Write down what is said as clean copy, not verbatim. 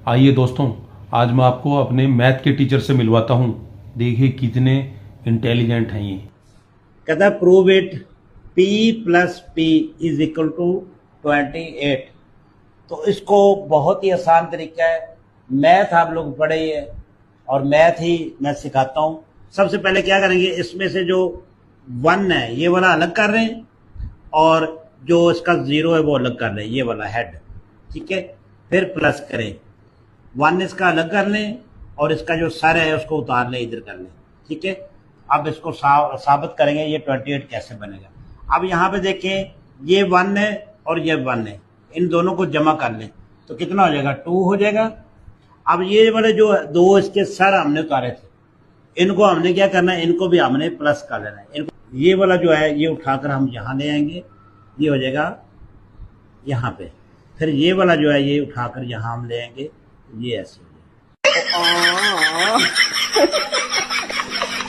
आइए दोस्तों, आज मैं आपको अपने मैथ के टीचर से मिलवाता हूँ। देखिए कितने इंटेलिजेंट हैं ये। कहता है prove it p plus P is equal to 28। तो इसको बहुत ही आसान तरीका है। मैथ आप लोग पढ़े ही है और मैथ ही मैं सिखाता हूँ। सबसे पहले क्या करेंगे, इसमें से जो 1 है ये वाला अलग कर रहे हैं और जो इसका 0 है वो अलग कर रहे हैं, ये वाला हेड। ठीक है, फिर प्लस करें, 1 इसका अलग कर लें और इसका जो सर है उसको उतार लें, इधर कर लें। ठीक है, अब इसको साबित करेंगे ये 28 कैसे बनेगा। अब यहाँ पे देखें, ये 1 है और ये 1 है, इन दोनों को जमा कर लें तो कितना हो जाएगा, 2 हो जाएगा। अब ये वाले जो दो इसके सर हमने उतारे थे, इनको हमने क्या करना है, इनको भी हमने प्लस कर लेना है। इनको ये वाला जो है ये उठाकर हम यहाँ ले आएंगे, ये हो जाएगा यहाँ पे। फिर ये वाला जो है ये उठाकर यहाँ हम ले आएंगे, ये ऐसे हो जाएगा।